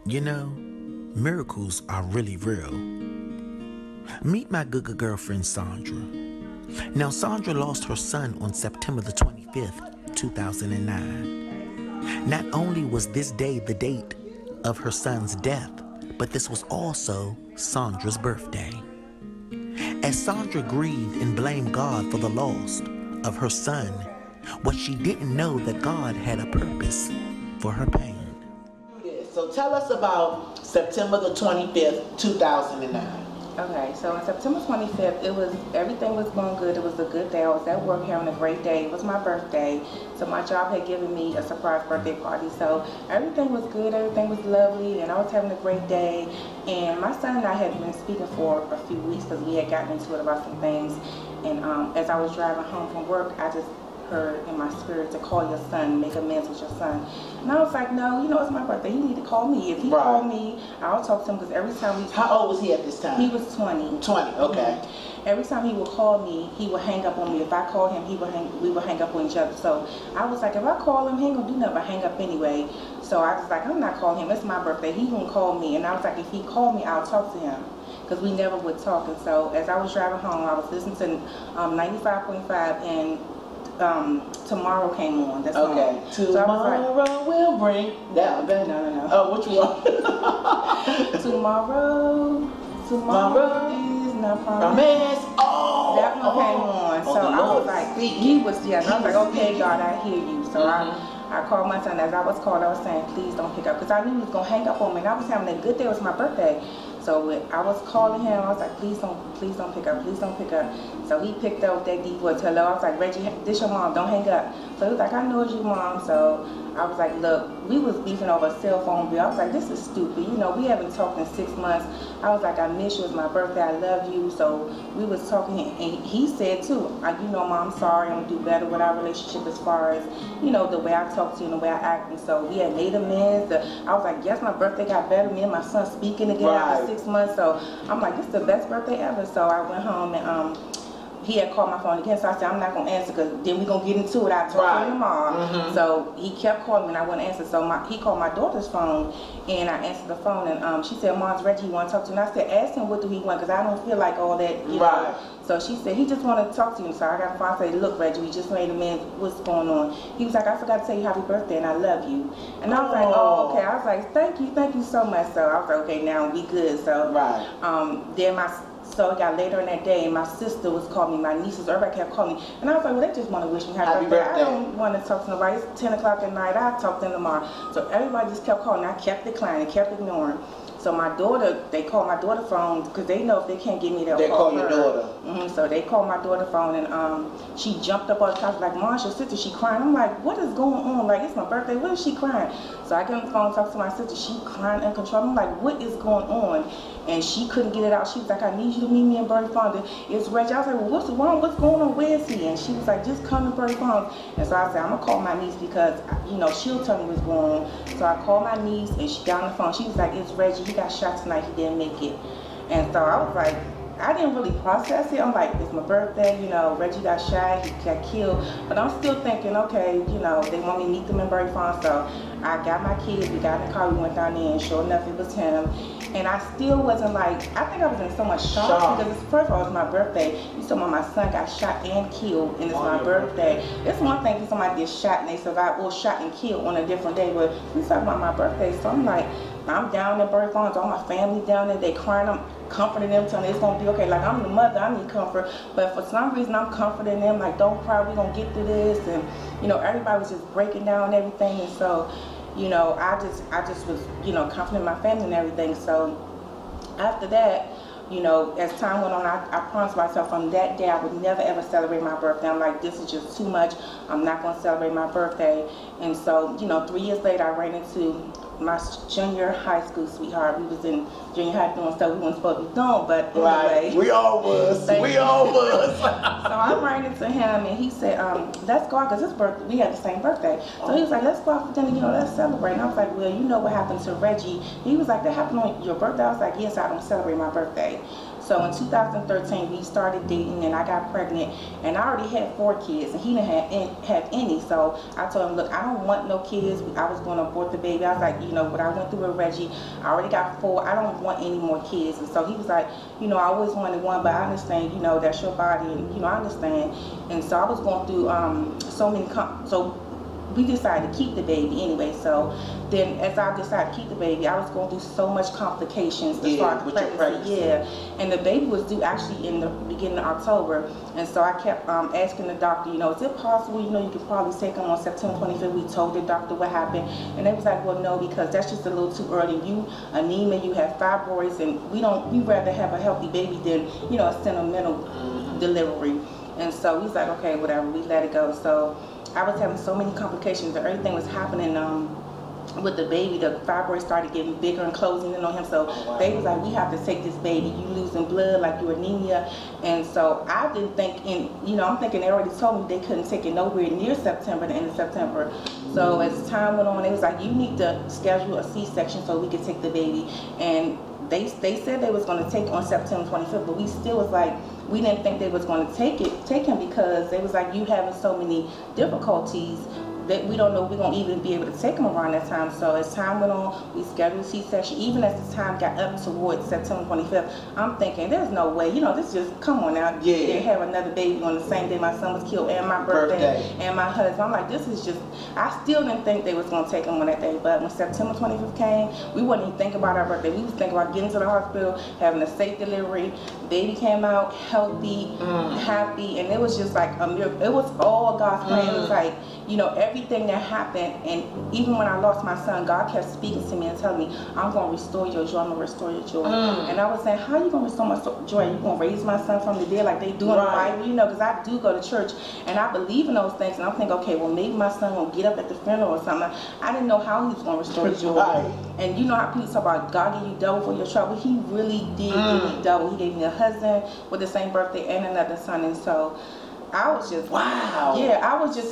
You know, miracles are really real. Meet my good girlfriend Sandra. Now, Sandra lost her son on September the 25th, 2009. Not only was this day the date of her son's death, but this was also Sandra's birthday. As Sandra grieved and blamed God for the loss of her son, what she didn't know that God had a purpose for her pain. So tell us about September the 25th, 2009. Okay, so on September 25th, everything was going good. It was a good day. I was at work having a great day. It was my birthday. So my job had given me a surprise birthday party. So everything was good, everything was lovely, and I was having a great day. And my son and I had been speaking for a few weeks because we had gotten into it about some things. And as I was driving home from work, I just heard in my spirit to call your son, make amends with your son. And I was like, no, you know, it's my birthday. He need to call me. If he called me, I'll talk to him, because every time we... How old was he at this time? He was 20. 20, okay. Every time he would call me, he would hang up on me. If I called him, we would hang up on each other. So I was like, if I call him, he ain't gonna do nothing but hang up anyway. So I was like, I'm not calling him. It's my birthday. He gonna call me. And I was like, if he called me, I'll talk to him, because we never would talk. And so as I was driving home, I was listening to 95.5, and Tomorrow came on. That's okay. Tomorrow will bring that. No. Oh, which one? Tomorrow is not promised. Oh, that one came on. So I was like, he was, and I was like, okay, God, I hear you. So I called my son. As I was called, I was saying, please don't pick up, because I knew he was gonna hang up on me, and I was having a good day. It was my birthday. So I was calling him. I was like, please don't pick up, please don't pick up. So he picked up that deep voice, hello. I was like, Reggie, this your mom, don't hang up. So he was like, I know it's your mom. So I was like, look, we was beefing over a cell phone bill. I was like, this is stupid. You know, we haven't talked in 6 months. I was like, I miss you. It's my birthday. I love you. So we was talking, and he said too, you know, Mom, I'm sorry. I'm gonna do better with our relationship as far as, you know, the way I talk to you and the way I act. And so we had made amends. I was like, yes, my birthday got better. Me and my son speaking again after 6 months. So I'm like, this is the best birthday ever. So I went home, and he had called my phone again, so I said, I'm not going to answer, because then we're going to get into it. I talked to him tomorrow. So he kept calling me, and I wouldn't answer. So he called my daughter's phone, and I answered the phone, and she said, Mom's Reggie, you want to talk to him? And I said, ask him what do he want, because I don't feel like all that, you know. So she said, he just wanted to talk to you. So I got the phone. I said, look, Reggie, we just made amends. What's going on? He was like, I forgot to tell you happy birthday, and I love you. And I was like, oh, okay. I was like, thank you so much. So I was like, okay, now we good. So then so it got later in that day, and my sister was calling me, my nieces, everybody kept calling me. And I was like, well, they just want to wish me happy birthday. I don't want to talk to nobody. It's 10 o'clock at night. I'll talk to them tomorrow. So everybody just kept calling. I kept declining, kept ignoring. So my daughter, they called my daughter phone, because they know if they can't get me, they'll call her. They call your daughter. So they called my daughter phone, and she jumped up on the couch like, Mom, your sister, she crying. I'm like, what is going on? Like, it's my birthday. What is she crying? So I get on the phone, talk to my sister. She crying uncontrollably. I'm like, what is going on? And she couldn't get it out. She was like, I need you to meet me in Birdie Farms. It's Reggie. I was like, well, what's wrong? What's going on? Where is he? And she was like, just come to Birdie Farms. And so I said, I'm going to call my niece, because, you know, she'll tell me what's going on. So I called my niece, and she got on the phone. She was like, it's Reggie. He got shot tonight. He didn't make it. And so I was like, I didn't really process it. I'm like, it's my birthday, you know, Reggie got shot, he got killed. But I'm still thinking, okay, you know, they want me to meet them in Birdie Farms. So I got my kids, we got in the car, we went down there, and sure enough, it was him. And I still wasn't like, I think I was in so much shock, because first of all, it was my birthday. You saw my son got shot and killed, and it's my birthday. It's one thing if somebody gets shot and they survive, or shot and killed on a different day, but we talking about my birthday. So I'm like, I'm down in Birdie Farms, all my family down there, they crying, I'm comforting them, telling them it's gonna be okay. Like, I'm the mother, I need comfort, but for some reason I'm comforting them, like, don't cry, we're gonna get through this. And you know, everybody was just breaking down everything. And so, you know, I just was, you know, comforting my family and everything. So after that, you know, as time went on, I promised myself from that day I would never ever celebrate my birthday. I'm like, this is just too much. I'm not going to celebrate my birthday. And so, you know, 3 years later, I ran into my junior high school sweetheart. We was in junior high doing stuff we weren't supposed to be doing, but anyway. We all was. We all was. So I ran into him, and he said, let's go out, because his birthday, we had the same birthday. So he was like, let's go out for dinner, you know, let's celebrate. And I was like, well, you know what happened to Reggie? He was like, that happened on your birthday? I was like, yes, I don't celebrate my birthday. So in 2013, we started dating, and I got pregnant, and I already had 4 kids, and he didn't have any. So I told him, look, I don't want no kids. I was going to abort the baby. I was like, you know, what I went through with Reggie, I already got 4. I don't want any more kids. And so he was like, you know, I always wanted one, but I understand, you know, that's your body, and, you know, I understand. And so I was going through so many, so we decided to keep the baby anyway. So then as I decided to keep the baby, I was going through so much complications to start the pregnancy. Yeah, and the baby was due actually in the beginning of October. And so I kept asking the doctor, you know, is it possible, you know, you could probably take him on September 25th. We told the doctor what happened, and they was like, well, no, because that's just a little too early. You anemia, you have fibroids, and we rather have a healthy baby than, you know, a sentimental delivery. And so we was like, okay, whatever, we let it go. So I was having so many complications, and everything was happening with the baby. The fibroids started getting bigger and closing in on him. So they was like, we have to take this baby. You losing blood, like you anemia. And so I didn't think, you know, I'm thinking they already told me they couldn't take it nowhere near September, the end of September. So as time went on, it was like, you need to schedule a C-section so we could take the baby. And they said they was going to take on September 25th, but we still was like, we didn't think they was going to take him, because they was like, you having so many difficulties that we don't know if we're going to even be able to take him around that time. So as time went on, we scheduled a C-section. Even as the time got up towards September 25th, I'm thinking, there's no way, you know, this just, come on now. Yeah. They have another baby on the same day my son was killed, and my birthday. And my husband. I'm like, this is just, I still didn't think they was going to take him on that day. But when September 25th came, we wouldn't even think about our birthday. We was thinking about getting to the hospital, having a safe delivery. Baby came out healthy, happy, and it was just like a miracle. It was all God's plan. It was like, you know, everything that happened, and even when I lost my son, God kept speaking to me and telling me, I'm going to restore your joy, I'm going to restore your joy. And I was saying, how are you going to restore my joy? You going to raise my son from the dead like they do in the Bible? You know, because I do go to church, and I believe in those things, and I'm thinking, okay, well, maybe my son will get up at the funeral or something. I didn't know how he was going to restore the joy. And you know how people talk about God give you double for your trouble? He really did give me double. He gave me a husband with the same birthday and another son. And so I was just, wow. Yeah, I was just,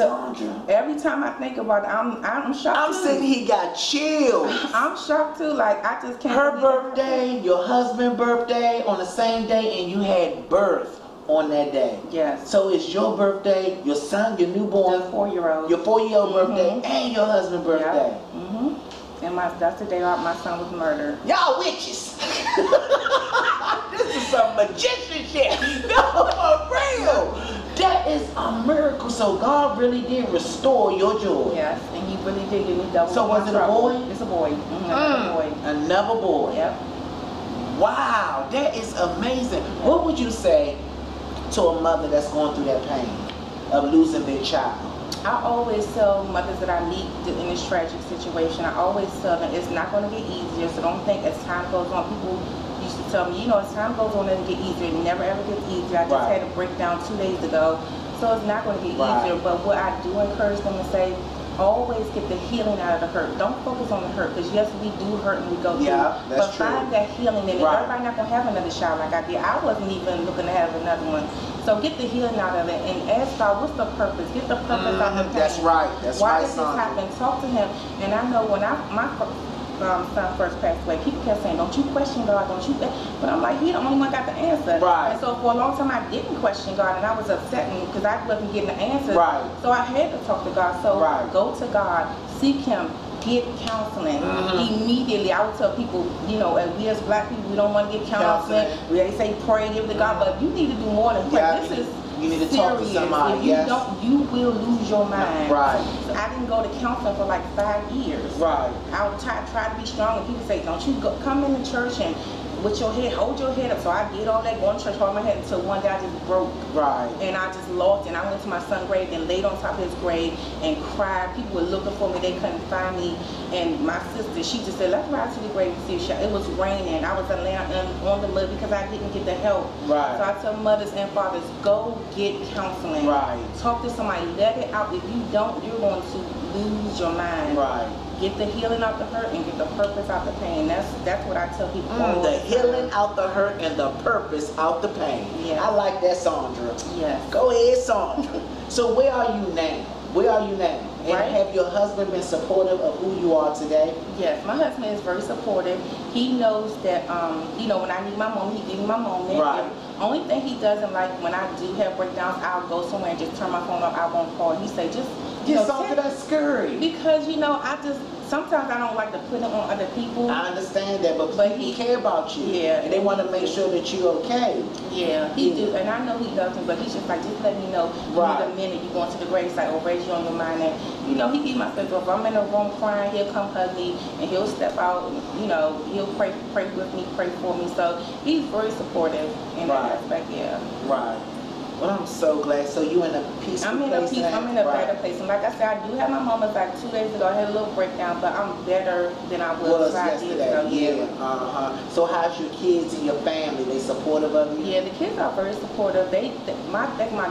every time I think about it, I'm shocked. I'm sitting here, got chills. I'm shocked too, like I just can't. Her birthday, your husband's birthday on the same day, and you had birth on that day. Yes. So it's your birthday, your son, your newborn, the 4-year-old. Your 4-year-old birthday, and your husband's birthday. Yep. And that's the day my son was murdered. Y'all witches. This is some magician shit. No, for real. That is a miracle. So God really did restore your joy. Yes, and He really did give me double. So was it a boy? It's a boy. Another boy. Another boy. Yep. Wow, that is amazing. What would you say to a mother that's going through that pain of losing their child? I always tell mothers that I meet in this tragic situation, I always tell them it's not going to get easier, so don't think as time goes on. People used to tell me, you know, as time goes on, it'll get easier. It never ever gets easier. I just had a breakdown 2 days ago, so it's not going to get easier. But what I do encourage them to say, always get the healing out of the hurt. Don't focus on the hurt, because yes, we do hurt and we go through. Yeah, that's true. But find that healing in it. Everybody not going to have another child like I did. I wasn't even looking to have another one. So get the healing out of it and ask God, what's the purpose? Get the purpose out of the pain. That's right. That's Why right, did this happen? Talk to Him. And I know when my son first passed away, people kept saying, don't you question God, don't you? But I'm like, He the only one got the answer. Right. And so for a long time, I didn't question God, and I was upset because I wasn't getting the answer. Right. So I had to talk to God. So go to God, seek Him, get counseling. Immediately. I would tell people, you know, we as black people, we don't want to get counseling. They say pray, give to God, but you need to do more than pray. This is you need to talk to somebody. If you don't, you will lose your mind. Right. So I didn't go to counseling for like 5 years. Right. I would try to be strong, and people say, don't you go, come into church and with your head, hold your head up. So I did all that, going to church, hold my head until one day I just broke. Right. And I just lost, and I went to my son's grave and laid on top of his grave and cried. People were looking for me, they couldn't find me. And my sister, she just said, let's ride to the grave and see a shot. It was raining. I was laying on the mud because I didn't get the help. Right. So I tell mothers and fathers, go get counseling. Right. Talk to somebody, let it out. If you don't, you're going to lose your mind. Right. Get the healing out the hurt and get the purpose out the pain. That's what I tell people. The healing out the hurt and the purpose out the pain. Yeah. I like that, Sandra. Yes. Go ahead, Sandra. So where are you now? Where are you now? right? And have your husband been supportive of who you are today? Yes, my husband is very supportive. He knows that, you know, when I need my moment, he gives me my moment. Right. Only thing he doesn't like, when I do have breakdowns, I'll go somewhere and just turn my phone off. I won't call. He say, just get off of that scurry. Because, you know, sometimes I don't like to put it on other people. I understand that, but he care about you. Yeah. And they want to make sure that you're okay. Yeah, he do. And I know he loves me, but he's just like, just let me know. Right. In a minute, you going to the grave site or Reggie on your mind. And, you know, he keep my stuff. If I'm in a room crying, he'll come hug me and he'll step out. And, you know, he'll pray with me, pray for me. So he's very supportive in that aspect, yeah. Right. Well, I'm so glad. So you in a peaceful place now? I'm in a better place. And like I said, I do have my moments. Like 2 days ago, I had a little breakdown, but I'm better than I was 5 years ago. Yeah. So how's your kids and your family? They supportive of you? Yeah, the kids are very supportive. My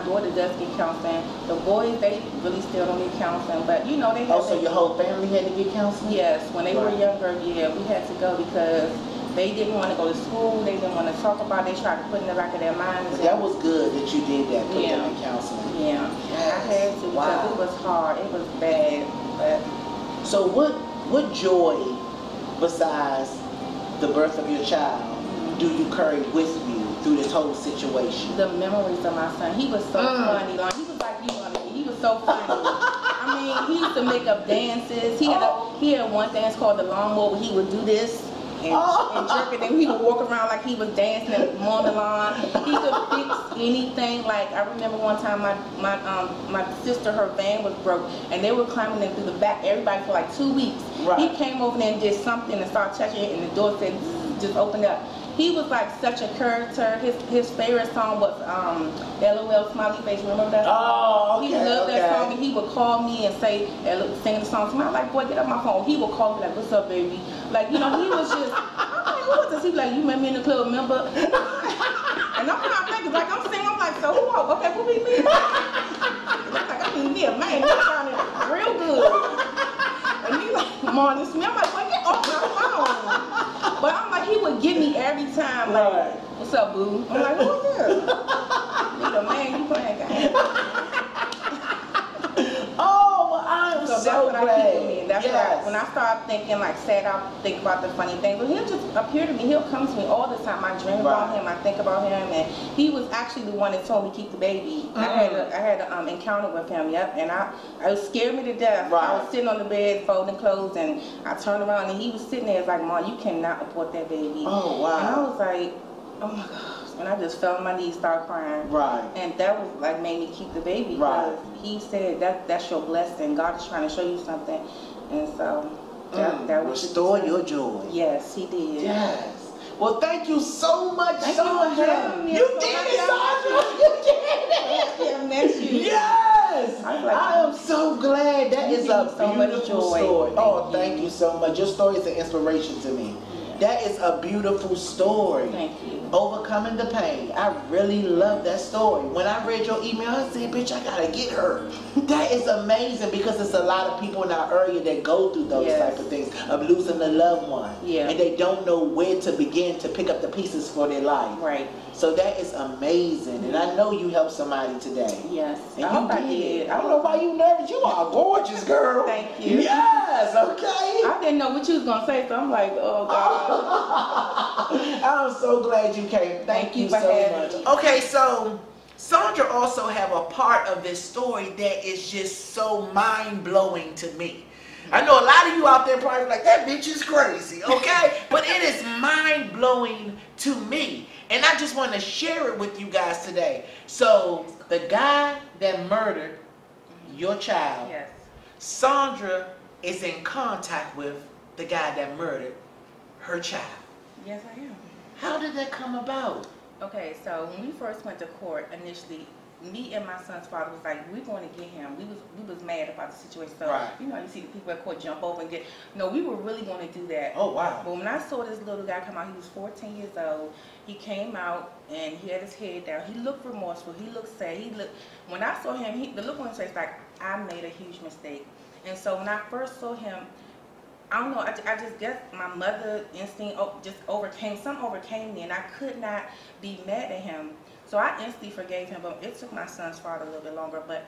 daughter does get counseling. The boys, they really still don't get counseling. But you know, they have. So your whole family had to get counseling? Yes, when they were younger, yeah, we had to go because they didn't want to go to school. They didn't want to talk about it. They tried to put in the back of their minds. That was good that you did that, put them in counseling. Yeah, yes. I had to because it was hard. It was bad. But so what joy besides the birth of your child do you carry with you through this whole situation? The memories of my son. He was so funny. Like, he was like you, Lonnie. He was so funny. I mean, he used to make up dances. He had one dance called the lawnmower where he would do this. And jerk it, and he would walk around like he was dancing and mowing the lawn. He could fix anything. Like I remember one time my sister, her van was broke, and they were climbing in through the back. Everybody for like 2 weeks. Right. He came over there and did something and started touching it, and the door said just opened up. He was like such a character. His favorite song was LOL Smiley Face. Remember that song? Oh, okay. He loved that song, and he would call me and say, sing the song to me. I'm like, boy, get up my phone. He would call me like, what's up, baby? Like, you know, he was just, I'm like, who was this? He was like, you met me in the club, remember? And I'm kind of thinking, like, I'm singing, I'm like, so who? Okay, who be me? I'm like, I need me a man. He sounded real good. And he like, morning to me. I'm like, boy, get off my phone. But I'm like, he would get me every time, like, what's up, boo? I'm like, who's this? Need a man, you playing games. Oh, well, I'm so glad. That's why when I start thinking, like, sad, I'll think about the funny things. But he'll just appear to me. He'll come to me all the time. I dream about him. I think about him. And he was actually the one that told me to keep the baby. I had an encounter with him, and it scared me to death. I was sitting on the bed folding clothes, and I turned around, and he was sitting there. It's like, Mom, you cannot abort that baby. Oh, wow. And I was like, oh, my gosh. And I just fell on my knees, started crying. Right. And that was like made me keep the baby. Right. Because he said that's your blessing. God is trying to show you something. And so that was restore your joy. Yes, he did. Yes. Well, thank you so much, Sandra. You did it, Sandra. You did it. I met you. Yes. Like, I am so glad. That is a beautiful story. Thank you so much. Your story is an inspiration to me. That is a beautiful story. Thank you. Overcoming the pain. I really love that story. When I read your email, I said, bitch, I gotta get her. That is amazing because there's a lot of people in our area that go through those type of things of losing a loved one. Yeah. And they don't know where to begin to pick up the pieces for their life. Right. So that is amazing. And I know you helped somebody today. Yes. And I hope I did. I don't know why you nervous. You are a gorgeous girl. Thank you. Yes, okay. I didn't know what you was gonna say, so I'm like, oh God. I'm so glad you came. Thank you so much. Okay, so Sandra also have a part of this story that is just so mind-blowing to me. I know a lot of you out there probably like, that bitch is crazy, okay? But it is mind-blowing to me. And I just want to share it with you guys today. So, the guy that murdered your child, Sandra is in contact with the guy that murdered her child. Yes, I am. How did that come about? Okay, so when we first went to court, initially, me and my son's father was like, we're going to get him. We was mad about the situation. So, you know, you see the people at court jump over and get, no, we were really going to do that. Oh, wow. But when I saw this little guy come out, he was 14 years old. He came out and he had his head down. He looked remorseful. He looked sad. When I saw him, the look on his face like, I made a huge mistake. And so when I first saw him, I don't know, I just guess my mother instinct just something overcame me, and I could not be mad at him. So I instantly forgave him, but it took my son's father a little bit longer. But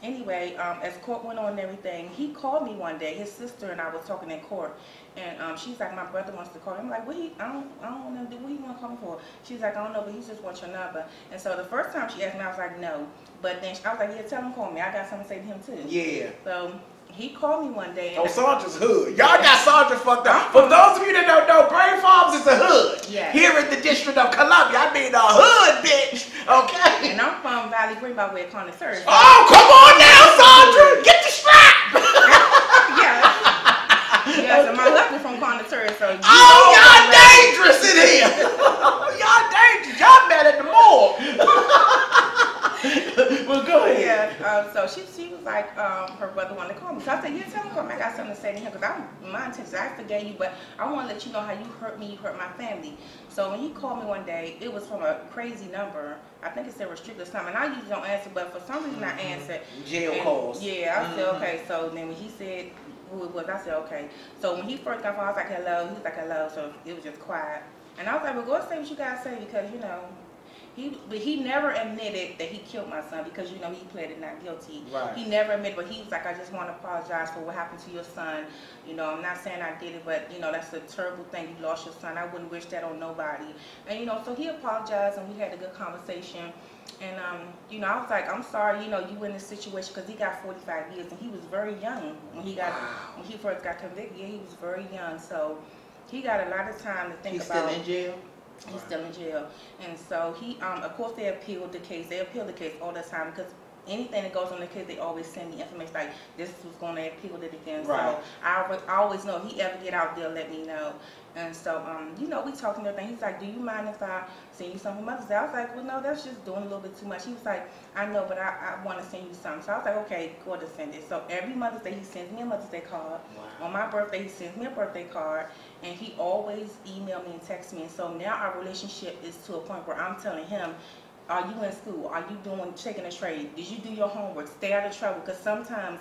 anyway, as court went on and everything, he called me one day. His sister and I was talking in court, and she's like, my brother wants to call me. I'm like, I don't want to do. What do you want to call me for? She's like, I don't know, but he just wants your number. And so the first time she asked me, I was like, no. But then I was like, yeah, tell him call me. I got something to say to him too. Yeah. So he called me one day. Oh, Sandra's hood. Y'all got Sandra fucked up. For those of you that don't know, Brain Farms is a hood. Yeah. Here in the District of Columbia. I mean a hood, bitch. Okay. And I'm from Valley Green by way of Connoisseur. Oh, come on now, Sandra. Get the strap. Yeah. Yeah, so my husband from Connoisseur, so y'all dangerous in here. Y'all dangerous. Y'all mad at the morgue. Well, go ahead. Yeah, so she was like, her brother wanted to call me. So I said, yeah, tell him call me. I got something to say to him because my intentions, I forgave you, but I want to let you know how you hurt me, you hurt my family. So when he called me one day, it was from a crazy number. I think it said restricted something. And I usually don't answer, but for some reason I answered. Jail calls. Yeah, I said, okay. So then when he said who it was, I said, okay. So when he first got phone, I was like, hello. He was like, hello. So it was just quiet. And I was like, well, go say what you guys say because, you know, he never admitted that he killed my son because, you know, he pleaded not guilty. Right. He never admitted, but he was like, I just want to apologize for what happened to your son. You know, I'm not saying I did it, but, you know, that's a terrible thing. You lost your son. I wouldn't wish that on nobody. And, you know, so he apologized and we had a good conversation. And, you know, I was like, I'm sorry, you know, you in this situation because he got 45 years and he was very young when he first got convicted. Yeah, he was very young. So he got a lot of time to think about. He's still in jail? He's still in jail. And so he, of course, they appealed the case. They appeal the case all the time because anything that goes on the case, they always send the information like this was going to appeal it again. Right. So I always know if he ever get out there, let me know. And so, you know, we talking and everything. He's like, do you mind if I send you something for Mother's Day? I was like, well, no, that's just doing a little bit too much. He was like, I know, but I want to send you something. So I was like, okay, go ahead and send it. So every Mother's Day, he sends me a Mother's Day card. Wow. On my birthday, he sends me a birthday card. And he always email me and text me. And so now our relationship is to a point where I'm telling him, are you in school? Are you taking a trade? Did you do your homework? Stay out of trouble. Because sometimes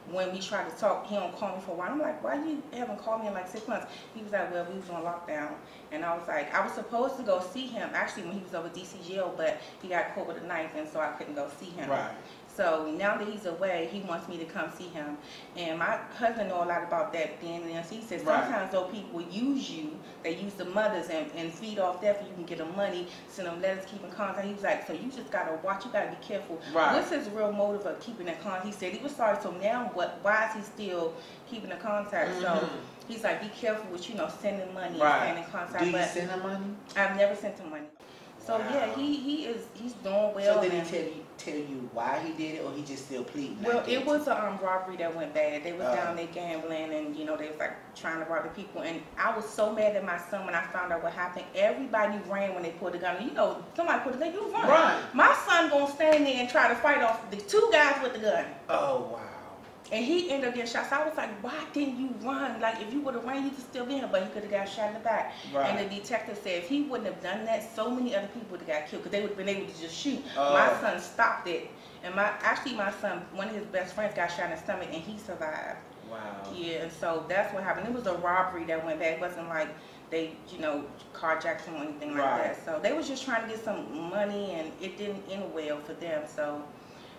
when we try to talk, he don't call me for a while. I'm like, why you haven't called me in like 6 months? He was like, well, we was on lockdown. And I was like, I was supposed to go see him actually when he was over DC jail, but he got caught with a knife and so I couldn't go see him. Right. So now that he's away, he wants me to come see him. And my husband know a lot about that being in there. So he said sometimes those people use you, they use the mothers and feed off that so you can get them money, send them letters, keep in contact. He was like, so you just gotta watch, you gotta be careful. Right. What's his real motive of keeping in contact? He said he was sorry, so now why is he still keeping in contact? So he's like, be careful with, you know, sending money and staying in contact. Do you send him money? I've never sent him money. So yeah, he's doing well. So did he tell you why he did it, or he just still pleading? Well, it was a robbery that went bad. They was down there gambling, and you know they was like trying to rob the people. And I was so mad at my son when I found out what happened. Everybody ran when they pulled the gun. You know, somebody pulled the gun, you run. Right. My son gonna stand there and try to fight off the two guys with the gun. Oh wow. And he ended up getting shot. So I was like, why didn't you run? Like, if you would have ran, you could still be here. But he could have got shot in the back. Right. And the detective said if he wouldn't have done that, so many other people would have got killed because they would have been able to just shoot. My son stopped it. And my son, one of his best friends got shot in the stomach and he survived. Wow. Yeah, and so that's what happened. It was a robbery that went bad. It wasn't like they, you know, carjacked him or anything like that. So they was just trying to get some money and it didn't end well for them. So,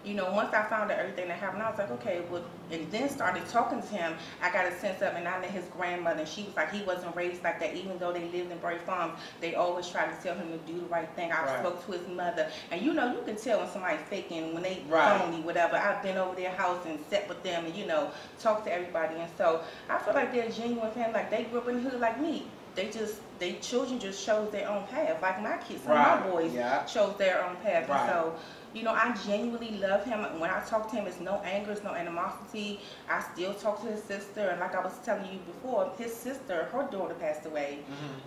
you know, once I found out everything that happened, I was like, okay, well, and then started talking to him. I got a sense of, and I met his grandmother, and she was like, he wasn't raised like that. Even though they lived in Bray Farms, they always tried to tell him to do the right thing. I spoke to his mother, and you know, you can tell when somebody's faking, when they phony, whatever. I've been over their house and sat with them, and you know, talked to everybody, and so I feel like they're genuine family. Like they grew up in the hood like me. They children just chose their own path. Like my kids, some of my boys chose their own path, and so. You know, I genuinely love him. When I talk to him, it's no anger, it's no animosity. I still talk to his sister. And like I was telling you before, his sister, her daughter passed away.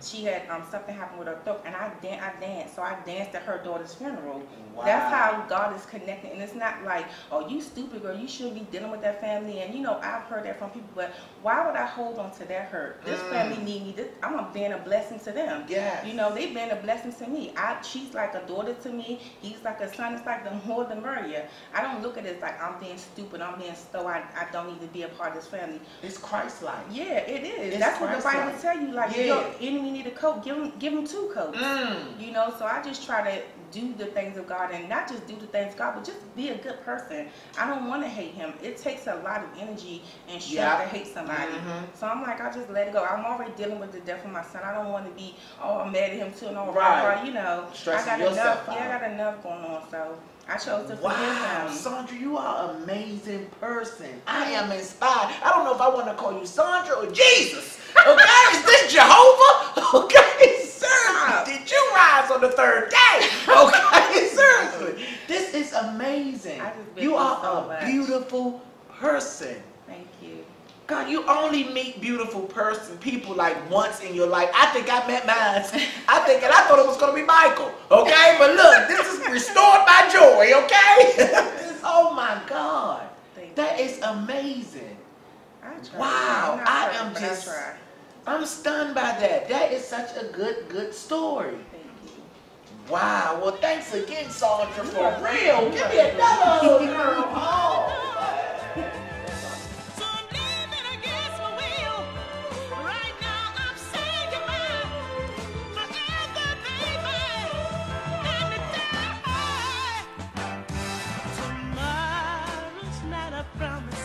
She had something happen with her throat. And I danced. So I danced at her daughter's funeral. Wow. That's how God is connecting. And it's not like, oh, you stupid girl, you shouldn't be dealing with that family. And, you know, I've heard that from people. But why would I hold on to that hurt? This family need me. I'm being a blessing to them. Yeah. You know, they've been a blessing to me. She's like a daughter to me. He's like a son. It's like the more the merrier. I don't look at it like I'm being stupid, I'm being slow, I don't need to be a part of this family. It's Christ-like. Yeah, it is. It's That's what the Bible tell you. Like, yeah. if your enemy need a coat, give him 2 coats. You know, so I just try to do the things of God, and not just do the things of God, but just be a good person. I don't want to hate him. It takes a lot of energy and strength to hate somebody. So I'm like, I just let it go. I'm already dealing with the death of my son. I don't want to be I'm mad at him too and all right. You know, I got enough. Yeah, I got enough going on. So I chose to forgive him. Sandra, you are an amazing person. I am inspired. I don't know if I want to call you Sandra or Jesus. Okay, is this Jehovah? Okay, seriously, did you rise on the 3rd day? Okay, seriously, this is amazing. You are a beautiful person. Thank you. God, you only meet beautiful people like once in your life. I think I met mine. I thought it was going to be Michael. Okay, but look, this is restored by joy. Okay, oh my God, that is amazing. Wow, I'm stunned by that. That is such a good story. Wow, well, thanks again, Sandra, for real. Give me another girl. Oh. Tomorrow's not a promise.